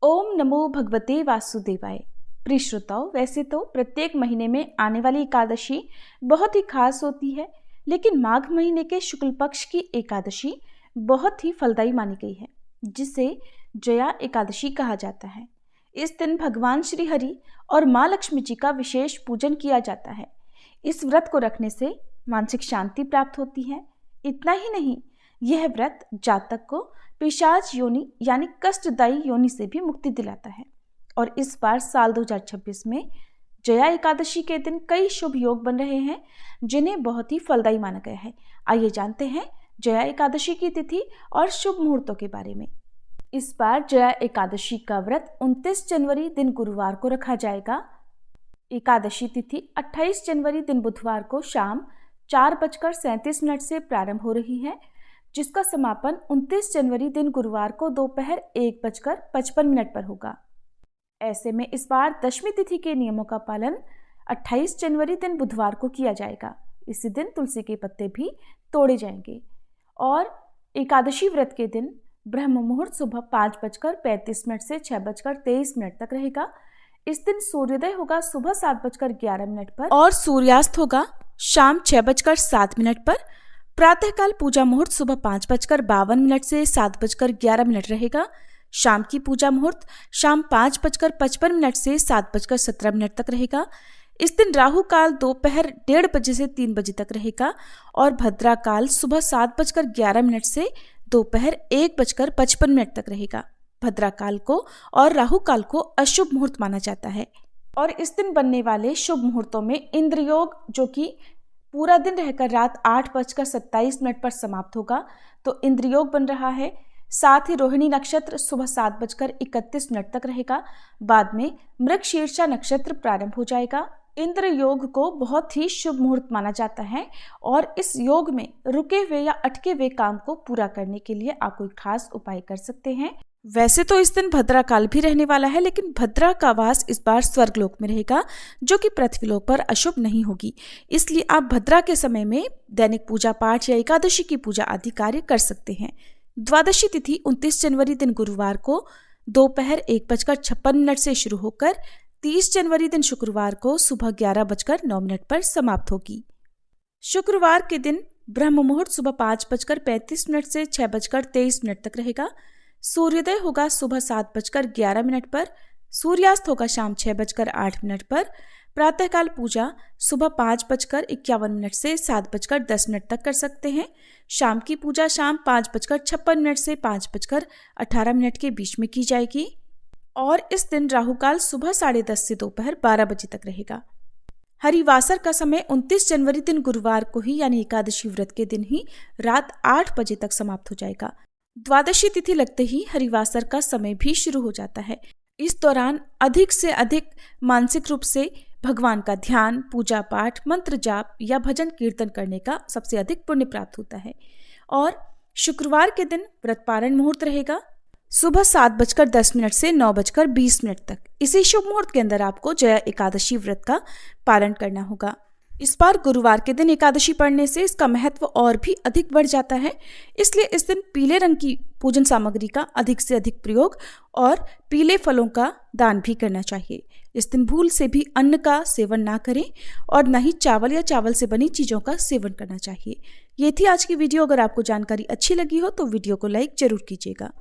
ओम नमो भगवते वासुदेवाय। प्रिय श्रोताओं, वैसे तो प्रत्येक महीने में आने वाली एकादशी बहुत ही खास होती है, लेकिन माघ महीने के शुक्ल पक्ष की एकादशी बहुत ही फलदायी मानी गई है, जिसे जया एकादशी कहा जाता है। इस दिन भगवान श्री हरि और माँ लक्ष्मी जी का विशेष पूजन किया जाता है। इस व्रत को रखने से मानसिक शांति प्राप्त होती है। इतना ही नहीं, यह व्रत जातक को पिशाच योनि यानी कष्टदायी योनि से भी मुक्ति दिलाता है। और इस बार साल 2026 में जया एकादशी के दिन कई शुभ योग बन रहे हैं, जिन्हें बहुत ही फलदायी माना गया है। आइए जानते हैं जया एकादशी की तिथि और शुभ मुहूर्तों के बारे में। इस बार जया एकादशी का व्रत 29 जनवरी दिन गुरुवार को रखा जाएगा। एकादशी तिथि 28 जनवरी दिन बुधवार को शाम 4:37 से प्रारंभ हो रही है, जिसका समापन 29 जनवरी दिन गुरुवार को दोपहर 1:55 पर होगा। ऐसे में इस बार दशमी तिथि के नियमों का पालन 28 जनवरी दिन बुधवार को किया जाएगा। इसी दिन तुलसी के पत्ते भी तोड़े जाएंगे। और एकादशी व्रत के दिन ब्रह्म मुहूर्त सुबह 5:35 से 6:23 तक रहेगा। इस दिन सूर्योदय होगा सुबह 7:11 पर और सूर्यास्त होगा शाम 6:07 पर। प्रातःकाल पूजा मुहूर्त सुबह 5:52 से 7:11 रहेगा। शाम की पूजा मुहूर्त शाम 5:55 से 7:17 तक रहेगा। इस दिन राहु काल दोपहर 1:30 बजे से 3 बजे तक रहेगा और भद्रा काल सुबह 7:11 से दोपहर 1:55 तक रहेगा। भद्रा काल को और राहु काल को अशुभ मुहूर्त माना जाता है। और इस दिन बनने वाले शुभ मुहूर्तों में इंद्रयोग, जो कि पूरा दिन रहकर रात 8:27 पर समाप्त होगा, तो इंद्रयोग बन रहा है। साथ ही रोहिणी नक्षत्र सुबह 7:31 तक रहेगा। बाद में मृगशीर्षा नक्षत्र प्रारंभ हो जाएगा। इंद्र योग को बहुत ही शुभ मुहूर्त माना जाता है और इस योग में रुके हुए या अटके हुए काम को पूरा करने के लिए आप कोई खास उपाय कर सकते हैं। वैसे तो इस दिन भद्रा काल भी रहने वाला है, लेकिन भद्रा का वास इस बार स्वर्गलोक में रहेगा, जो कि पृथ्वीलोक पर अशुभ नहीं होगी। इसलिए आप भद्रा के समय में दैनिक पूजा पाठ या एकादशी की पूजा आदि कार्य कर सकते हैं। द्वादशी तिथि 29 जनवरी दिन गुरुवार को दोपहर 1:56 से शुरू होकर 30 जनवरी दिन शुक्रवार को सुबह 11:09 पर समाप्त होगी। शुक्रवार के दिन ब्रह्म मुहूर्त सुबह 5:35 से 6:23 तक रहेगा। सूर्योदय होगा सुबह 7:11 पर। सूर्यास्त होगा शाम 6:08 पर। प्रातःकाल पूजा सुबह 5:51 से 7:10 तक कर सकते हैं। शाम की पूजा शाम 5:56 से 5:18 के बीच में की जाएगी। और इस दिन राहु काल सुबह 10:30 से दोपहर 12 बजे तक रहेगा। हरिवासर का समय 29 जनवरी दिन गुरुवार को ही यानी एकादशी व्रत के दिन ही रात 8 बजे तक समाप्त हो जाएगा। द्वादशी तिथि लगते ही हरिवासर का समय भी शुरू हो जाता है। इस दौरान अधिक से अधिक मानसिक रूप से भगवान का ध्यान, पूजा पाठ, मंत्र जाप या भजन कीर्तन करने का सबसे अधिक पुण्य प्राप्त होता है। और शुक्रवार के दिन व्रत पारण मुहूर्त रहेगा सुबह 7:10 से 9:20 तक। इसी शुभ मुहूर्त के अंदर आपको जया एकादशी व्रत का पालन करना होगा। इस बार गुरुवार के दिन एकादशी पढ़ने से इसका महत्व और भी अधिक बढ़ जाता है। इसलिए इस दिन पीले रंग की पूजन सामग्री का अधिक से अधिक प्रयोग और पीले फलों का दान भी करना चाहिए। इस दिन भूल से भी अन्न का सेवन ना करें और न ही चावल या चावल से बनी चीज़ों का सेवन करना चाहिए। ये थी आज की वीडियो। अगर आपको जानकारी अच्छी लगी हो तो वीडियो को लाइक जरूर कीजिएगा।